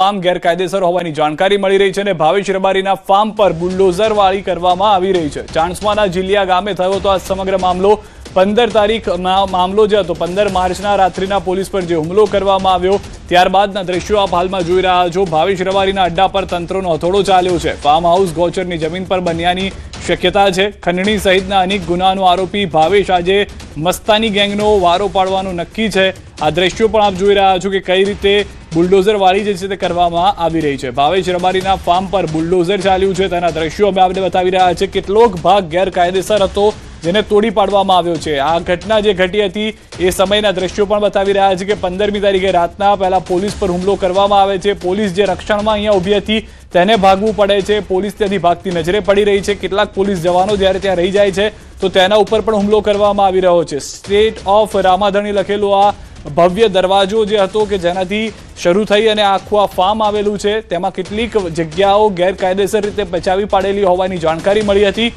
Farm ગેરકાયદેસર હોવાની જાણકારી મળી રહી છે અને ભાવેશ રબારીના ફાર્મ પર બુલડોઝર વાળી કરવામાં આવી રહી છે। ચાણસ્માના જીલિયા ગામે થયો તો આ સમગ્ર મામલો 15 તારીખના મામલો જે હતો 15 માર્ચના રાત્રિના પોલીસ પર જે હુમલો કરવામાં આવ્યો ત્યારબાદના દ્રશ્યો આપ હાલમાં જોઈ રહ્યા છો। ભાવેશ રબારીના અડ્ડા પર તંત્રનો હથોડો ચાલ્યો છે। ફાર્મ હાઉસ ગોચરની જમીન પર બન્યાની શક્યતા છે। ખંડણી સહિતના અનેક ગુનાનો આરોપી ભાવેશ આજે મસ્તાની ગેંગનો વારો પાડવાનું નક્કી છે। આ દ્રશ્યો પણ આપ જોઈ રહ્યા છો કે કઈ રીતે બુલડોઝર વાળી જે છે તે કરવામાં આવી રહી છે। ભાવેશ રબારીના ફાર્મ પર બુલડોઝર ચાલ્યું છે તેના દ્રશ્યો અમે આપને બતાવી રહ્યા છે। કેટલોક ભાગ ગેરકાયદેસર હતો જેને તોડી પાડવામાં આવ્યો છે। આ ઘટના જે ઘટી હતી એ સમયના દ્રશ્યો પણ બતાવી રહ્યા છે કે 15મી તારીખે રાતના પહેલા પોલીસ પર હુમલો કરવામાં આવે છે। પોલીસ જે રક્ષણમાં અહીંયા ઊભી હતી તેને ભાગવું પડે છે। પોલીસ ત્યાંથી ભાગતી નજરે પડી રહી છે। કેટલાક પોલીસ જવાનો જ્યારે ત્યાં રહી જાય છે તો તેના ઉપર પણ હુમલો કરવામાં આવી રહ્યો છે। સ્ટેટ ઓફ રામાધણી લખેલો આ ભવ્ય દરવાજો જે હતો કે જેનાથી શરૂ થઈ અને આખું આ ફાર્મ આવેલું છે તેમાં કેટલીક જગ્યાઓ ગેરકાયદેસર રીતે બચાવી પાડેલી હોવાની જાણકારી મળી હતી।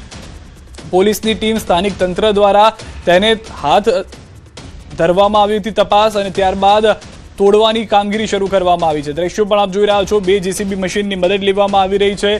પોલીસની ટીમ સ્થાનિક તંત્ર દ્વારા તેને હાથ ધરવામાં આવી હતી તપાસ અને ત્યારબાદ તોડવાની કામગીરી શરૂ કરવામાં આવી છે। દ્રશ્યો પણ આપ જોઈ રહ્યા છો। 2 જેસીબી મશીનની મદદ લેવામાં આવી રહી છે।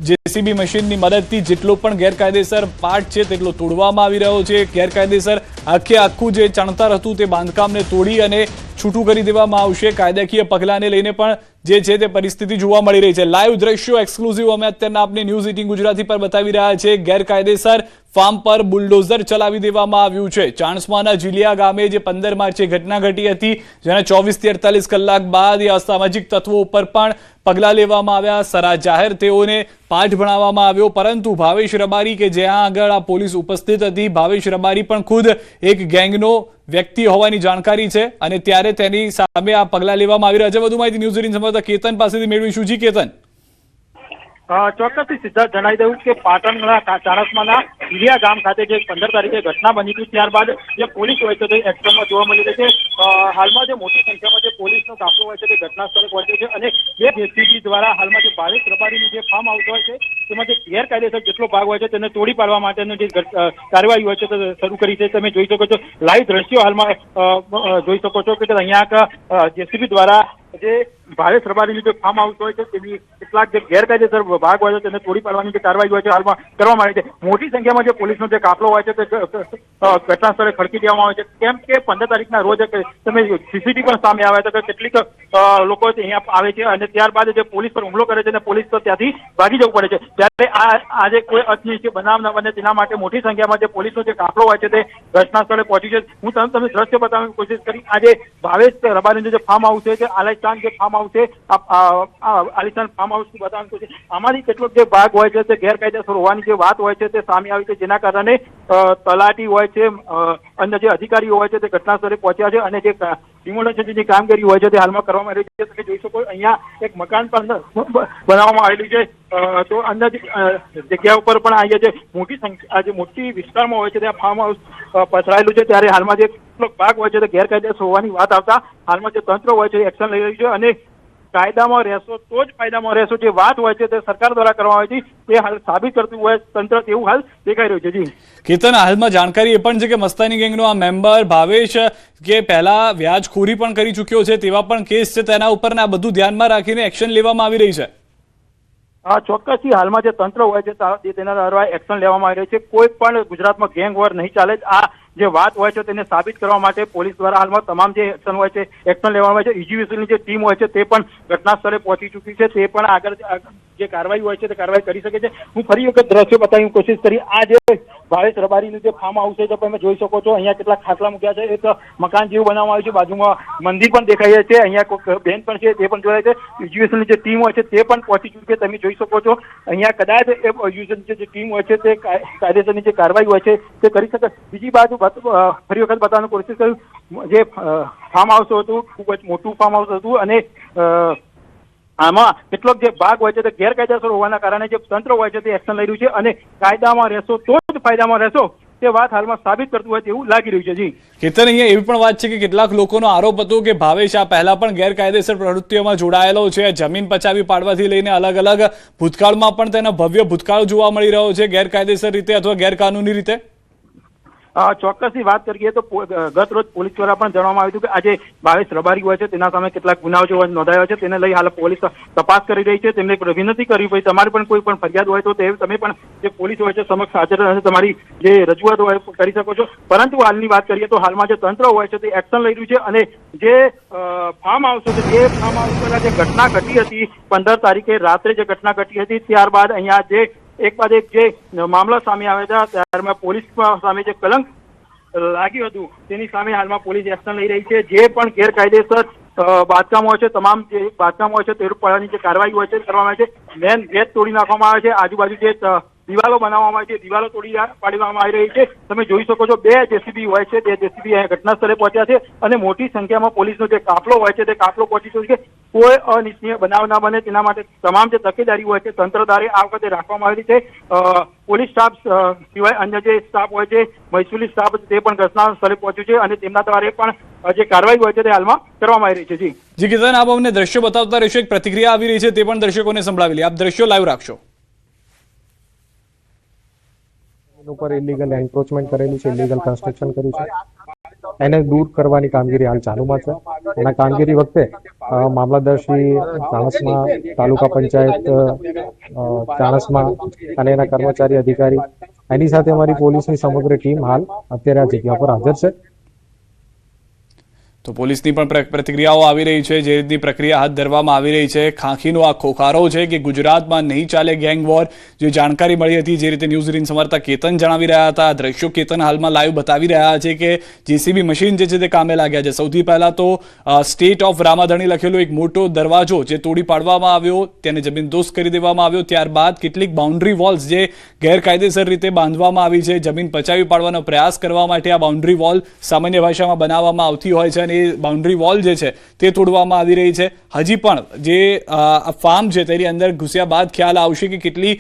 જેસીબી મશીનની મદદથી જેટલો પણ ગેરકાયદેસર પાર્ટ છે તેટલો તોડવામાં આવી રહ્યો છે। ગેરકાયદેસર આખું જે ચણતર હતું તે બાંધકામને તોડી અને છૂટું કરી દેવામાં આવશે। કાયદાકીય પગલાંને લઈને પણ જે છે તે પરિસ્થિતિ જોવા મળી રહી છે। લાઈવ દ્રશ્યો એક્સક્લુઝિવ અમે અત્યારના આપને ન્યૂઝ 18 ગુજરાતી પર બતાવી રહ્યા છે। ગેરકાયદેસર ફાર્મ પર બુલડોઝર ચલાવી દેવામાં આવ્યું છે। ચાણસ્માના જીલિયા ગામે જે 15 માર્ચે ઘટના ઘટી હતી જેના 24 થી 48 કલાક બાદ એ અસામાજિક તત્વો ઉપર પણ પગલાં લેવામાં આવ્યા। સરા જાહેર તેઓને પાઠ ભણાવવામાં આવ્યો। પરંતુ ભાવેશ રબારી કે જ્યાં આગળ આ પોલીસ ઉપસ્થિત હતી ભાવેશ રબારી પણ ખુદ એક ગેંગનો વ્યક્તિ હોવાની જાણકારી છે અને ત્યારે તેની સામે આ પગલાં લેવામાં આવી રહ્યા છે। વધુ માહિતી ન્યૂઝ 18 સંવાદદાતા કેતન પાસેથી મેળવીશું। જી કેતન। ચોક્કસથી સિદ્ધાર્થ જણાવી દઉં કે પાટણના ચાણસ્માના જીલિયા ગામ ખાતે જે 15 તારીખે ઘટના બની હતી ત્યારબાદ જે પોલીસ હોય છે તે એક્શનમાં જોવા મળી રહી છે। હાલમાં જે મોટી સંખ્યામાં જે પોલીસનો કાફલો હોય છે તે ઘટના સ્થળે પહોંચ્યો છે અને બે જેસીબી દ્વારા હાલમાં જે ભાવેશ રબારીનું જે ફાર્મ હાઉસ હોય છે તેમાં જે ગેરકાયદેસર જેટલો ભાગ હોય છે તેને તોડી પાડવા માટેની જે કાર્યવાહી હોય છે તે શરૂ કરી છે। તમે જોઈ શકો છો લાઈવ દ્રશ્યો હાલમાં જોઈ શકો છો કે અહીંયા જેસીબી દ્વારા જે ભાવેશ રબારીનું જે ફાર્મ હાઉસ હોય છે તેની કેટલાક જે ગેરકાયદેસર ભાગ હોય છે તેને તોડી પાડવાની જે કાર્યવાહી હોય છે હાલમાં કરવામાં આવી છે। મોટી સંખ્યામાં જે પોલીસનો જે કાફલો હોય છે તે ઘટના સ્થળે ખડકી દેવામાં આવે છે કેમ કે 15 તારીખના રોજ તમે સીસીટીવી પણ સામે આવ્યા હતા કે કેટલીક લોકો અહીંયા આવે છે અને ત્યારબાદ જે પોલીસ પર હુમલો કરે છે અને પોલીસ તો ત્યાંથી ભાગી જવું પડે છે। ત્યારે આજે કોઈ અનિચ્છનીય બનાવ ન બને તેના માટે મોટી સંખ્યામાં જે પોલીસનો જે કાફલો હોય છે તે ઘટના સ્થળે પહોંચી છે। હું તમને દ્રશ્ય બતાવવાની કોશિશ કરી। આજે ભાવેશ રબારીનું જે ફાર્મ હાઉસ છે તે આલિશાન જે ફાર્મ હાઉસ છે આલિશાન ફાર્મ હાઉસ બતાવવાની કોશિશ આમાંથી કેટલોક જે ભાગ હોય છે તે ગેરકાયદેસર હોવાની જે વાત હોય છે તે સામે આવી છે જેના કારણે તલાટી હોય છે અન્ય જે અધિકારીઓ હોય છે તે ઘટના સ્થળે પહોંચ્યા છે અને જે ડિમોલેશનની કામગીરી હોય છે તે હાલમાં કરવામાં આવી રહી છે। તમે જોઈ શકો અહીંયા એક મકાન પણ બનાવવામાં આવેલું છે તો અંદર જગ્યા ઉપર પણ અહીંયા જે મોટી સંખ્યા જે મોટી વિસ્તારમાં હોય છે ત્યાં ફાર્મ હાઉસ પથરાયેલું છે ત્યારે હાલમાં જે કેટલોક ભાગ હોય છે તે ગેરકાયદેસર હોવાની વાત આવતા હાલમાં જે તંત્ર હોય છે એક્શન લઈ રહ્યું છે અને કાયદામાં રહેશો તો જ ફાયદામાં રહેશો જે વાત હોય છે તે સરકાર દ્વારા કરવામાં આવી હતી તે હાલ સાબિત કરતું હોય તંત્ર તેવું હાલ દેખાઈ રહ્યું છે। જી કેતન, હાલમાં જાણકારી એ પણ છે કે મસ્તાની ગેંગનો આ મેમ્બર ભાવેશ કે પહેલા વ્યાજખોરી પણ કરી ચૂક્યો છે તેવા પણ કેસ છે તેના ઉપર આ બધું ધ્યાનમાં રાખીને એક્શન લેવામાં આવી રહી છે। ચોક્કસથી હાલમાં જે તંત્ર હોય છે તેના દ્વારા એક્શન લેવામાં આવી રહ્યું છે। કોઈ પણ ગુજરાતમાં ગેંગ વોર નહીં ચાલે। આ જે વાત હોય છે તેને સાબિત કરવા માટે પોલીસ દ્વારા હાલમાં તમામ જે એક્શન હોય છે એક્શન લેવામાં આવે છે। ઈજીવીસીની જે ટીમ હોય છે તે પણ ઘટના સ્થળે પહોંચી ચૂકી છે તે પણ આગળ જે કાર્યવાહી હોય છે તે કાર્યવાહી કરી શકે છે। હું ફરી વખત દ્રશ્યો બતાવવાની કોશિશ કરી। આ જે ભાવેશ રબારીનું જે ફાર્મ હાઉસ છે તમે જોઈ શકો છો અહીંયા કેટલાક ખાટલા મૂક્યા છે એક મકાન જેવું બનાવવામાં આવ્યું છે બાજુમાં મંદિર પણ દેખાય છે અહીંયા કોઈ બેન પણ છે તે પણ જોડાય છે। ઈજીવીસીની જે ટીમ હોય છે તે પણ પહોંચી ચૂકી છે તમે જોઈ શકો છો અહીંયા કદાચ ઈજીવીસીની જે ટીમ હોય છે તે કાયદેસરની જે કાર્યવાહી હોય છે તે કરી શકે। બીજી બાજુ ફરી વખત બતાવવાની કોશિશ કર્યું જે ફાર્મ હાઉસ હતું ખૂબ જ મોટું ફાર્મ હાઉસ હતું અને આમાં કેટલોક જે ભાગ હોય છે તે ગેરકાયદેસર હોવાના કારણે જે તંત્ર હોય છે તે એક્શન લઈ રહ્યું છે અને કાયદામાં રહેશો તો જ ફાયદામાં રહેશો તે વાત હાલમાં સાબિત કરતું હોય તેવું લાગી રહ્યું છે। જી કેતન, અહીંયા એવી પણ વાત છે કે કેટલાક લોકોનો આરોપ હતો કે ભાવેશ આ પહેલા પણ ગેરકાયદેસર પ્રવૃત્તિઓમાં જોડાયેલો છે। જમીન પચાવી પાડવાથી લઈને અલગ અલગ ભૂતકાળમાં પણ તેનો ભવ્ય ભૂતકાળ જોવા મળી રહ્યો છે ગેરકાયદેસર રીતે અથવા ગેરકાનૂની રીતે। ચોક્કસની વાત કરીએ તો ગત રોજ પોલીસ દ્વારા પણ જણાવવામાં આવ્યું હતું કે આજે ભાવેશ રબારી હોય છે તેના સામે કેટલાક ગુનાઓ જેવા નોંધાયા છે, તેને લઈ હાલ પોલીસ તપાસ કરી રહી છે. તેમને વિનંતી કરી ભાઈ તમારી પણ કોઈ પણ ફરિયાદ હોય તો તમે પણ જે પોલીસ હોય છે સમક્ષ હાજર રહે તમારી જે રજૂઆત હોય કરી શકો છો. પરંતુ હાલની વાત કરીએ તો હાલમાં જે તંત્ર હોય છે તે એક્શન લઈ રહ્યું છે અને જે ફાર્મ હાઉસ છે તે ફાર્મ હાઉસ પર જે ઘટના ઘટી હતી 15 તારીખે રાત્રે જે ઘટના ઘટી હતી ત્યારબાદ અહીંયા જે એક બાદ એક જે મામલા સામે આવ્યા હતા ત્યારમાં પોલીસ સામે જે કલંક લાગ્યું હતું તેની સામે હાલમાં પોલીસ એક્શન લઈ રહી છે. જે પણ ગેરકાયદેસર બાંધકામ હોય છે તમામ જે બાંધકામ હોય છે તે પાડવાની જે કાર્યવાહી હોય છે કરવામાં આવે છે. મેન ગેટ તોડી નાખવામાં આવે છે, આજુબાજુ જે દિવાલો બનાવવામાં આવી છે દિવાલો તોડી પાડવામાં આવી રહી છે. તમે જોઈ શકો છો 2 જેસીબી હોય છે, 2 જેસીબી ઘટના સ્થળે પહોંચ્યા છે અને મોટી સંખ્યામાં પોલીસનો જે કાફલો હોય છે તે કાફલો પહોંચી ચૂક્યો છે. કોઈ અનિચ્છનીય બનાવ ના બને તેના માટે તમામ જે તકેદારી હોય છે તંત્ર દ્વારા આ વખતે રાખવામાં આવેલી છે. પોલીસ સ્ટાફ સિવાય અન્ય જે સ્ટાફ હોય છે મહેસૂલી સ્ટાફ તે પણ ઘટના સ્થળે પહોંચ્યું છે અને તેમના દ્વારા પણ જે કાર્યવાહી હોય છે તે હાલમાં કરવામાં આવી રહી છે. જી કિશન, આપ અમને દ્રશ્યો બતાવતા રહેશો. એક પ્રતિક્રિયા આવી રહી છે તે પણ દર્શકોને સંભળાવી લે. આપ દ્રશ્યો લાઈવ રાખશો. ઉપર ઇલીગલ એન્ક્રોચમેન્ટ કરેલું છે, ઇલીગલ કન્સ્ટ્રક્શન કર્યું છે, એને દૂર કરવાની કામગીરી હાલ ચાલુમાં છે. એના કામગીરી વખતે મામલતદાર શ્રી ચાણસ્મા, તાલુકા પંચાયત ચાણસ્મા અને એના કર્મચારી અધિકારી એની સાથે અમારી પોલીસની સમગ્ર ટીમ હાલ અત્યારે આ જગ્યા પર હાજર છે. તો પોલીસની પણ પ્રતિક્રિયાઓ આવી રહી છે. જે રીતની પ્રક્રિયા હાથ ધરવામાં આવી રહી છે, ખાંખીનો આ ખોખારો છે કે ગુજરાતમાં નહીં ચાલે ગેંગ વોર, જે જાણકારી મળી હતી જે રીતે ન્યૂઝ રીન સમારતા કેતન જણાવી રહ્યા હતા. દ્રશ્યો કેતન હાલમાં લાઈવ બતાવી રહ્યા છે કે જેસીબી મશીન જે છે તે કામે લાગ્યા છે. સૌથી પહેલા તો સ્ટેટ ઓફ રામાધણી લખેલો એક મોટો દરવાજો જે તોડી પાડવામાં આવ્યો, તેને જમીનદોસ્ત કરી દેવામાં આવ્યો. ત્યારબાદ કેટલીક બાઉન્ડ્રી વોલ્સ જે ગેરકાયદેસર રીતે બાંધવામાં આવી છે, જમીન પચાવી પાડવાનો પ્રયાસ કરવા માટે આ બાઉન્ડ્રી વોલ સામાન્ય ભાષામાં બનાવવામાં આવતી હોય છે અને બાઉન્ડ્રી વોલ જે છે તે તોડવામાં આવી રહી છે. હજી પણ જે ફાર્મ છે તેની અંદર ઘૂસ્યા બાદ ખ્યાલ આવશે કે કેટલી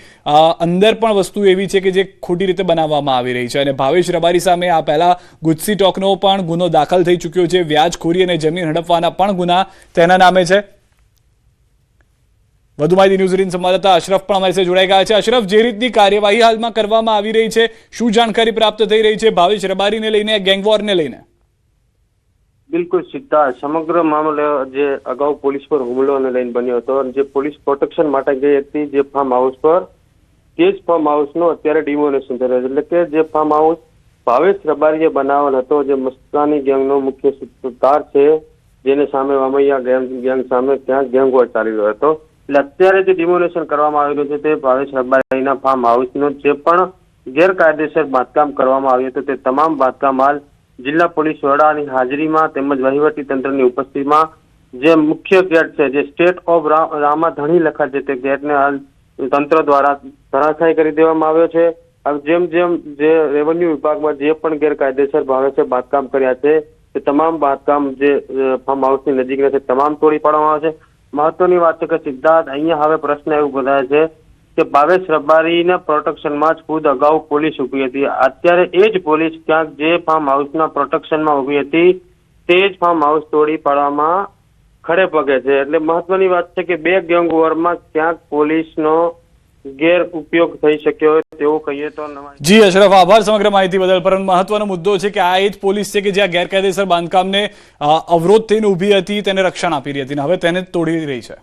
અંદર પણ વસ્તુ એવી છે કે જે ખોટી રીતે બનાવવામાં આવી રહી છે. અને ભાવેશ રબારી સામે આ પહેલા ગુજસી ટોકનો પણ ગુનો દાખલ થઈ ચૂક્યો છે. વ્યાજખોરી અને જમીન હડપવાના પણ ગુના તેના નામે છે. વધુ માહિતી ન્યૂઝ રીન સંવાદદાતા અશરફ પણ અમારી સાથે જોડાઈ ગયા છે. અશરફ, જે રીતની કાર્યવાહી હાલમાં કરવામાં આવી રહી છે, શું જાણકારી પ્રાપ્ત થઈ રહી છે ભાવેશ રબારીને લઈને, ગેંગવોરને લઈને? બિલકુલ સીધા સમગ્ર મામલે જે અગાઉ પોલીસ પર હુમલોને લઈને બન્યો હતો, જે પોલીસ પ્રોટેક્શન માટે ગઈ હતી જે ફાર્મ હાઉસ પર, તે જ ફાર્મ હાઉસનું અત્યારે ડિમોલેશન થઈ રહ્યું છે. એટલે કે જે ફાર્મ હાઉસ ભાવેશ રબારીએ બનાવેલ હતો, જે મસ્તાની ગેંગનો મુખ્ય સૂત્રધાર છે, જેને સામે વામૈયા ગેંગ સામે ત્યાં ગેંગ વોર ચાલી રહ્યો હતો. એટલે અત્યારે જે ડિમોલેશન કરવામાં આવેલું છે તે ભાવેશ રબારીના ફાર્મ હાઉસનું જે પણ ગેરકાયદેસર બાંધકામ કરવામાં આવ્યું હતું તે તમામ બાંધકામ હાલ જિલ્લા પોલીસ વડાની હાજરીમાં તેમજ વહીવટી તંત્રની ઉપસ્થિતિમાં જે મુખ્ય ગેટ છે, જે સ્ટેટ ઓફ રામાધણી લખાય છે, તે ગેટને હાલ તંત્ર દ્વારા ધરાશાયી કરી દેવામાં આવ્યો છે. જેમ જેમ જે રેવન્યુ વિભાગમાં જે પણ ગેરકાયદેસર ભાવે છે બાંધકામ કર્યા છે તે તમામ બાંધકામ જે ફાર્મ હાઉસની નજીકના છે તમામ તોડી પાડવામાં આવે છે. મહત્વની વાત છે કે સિદ્ધાર્થ, અહીંયા હવે પ્રશ્ન એવું બધાય છે કે ભાવેશ રબારીના પ્રોટેક્શનમાં જ ખુદ અગાઉ પોલીસ ઉભી હતી. અત્યારે એ જ પોલીસ ક્યાંક જે ફાર્મ હાઉસના પ્રોટેક્શનમાં ઉભી હતી તે જ ફાર્મ હાઉસ તોડી પાડવામાં ખડે પગે છે. એટલે મહત્વની વાત છે કે 2 ગેંગ વોરમાં ક્યાંક પોલીસનો ગેર ઉપયોગ થઈ શક્યો તેવું કહીએ તો. જી અશરફ, આભાર સમગ્ર માહિતી બદલ. પરંતુ મહત્વનો મુદ્દો છે કે આ એ જ પોલીસ છે કે જ્યાં ગેરકાયદેસર બાંધકામને અવરોધ થઈને ઊભી હતી, તેને રક્ષણ આપી રહી હતી અને હવે તેને તોડી રહી છે.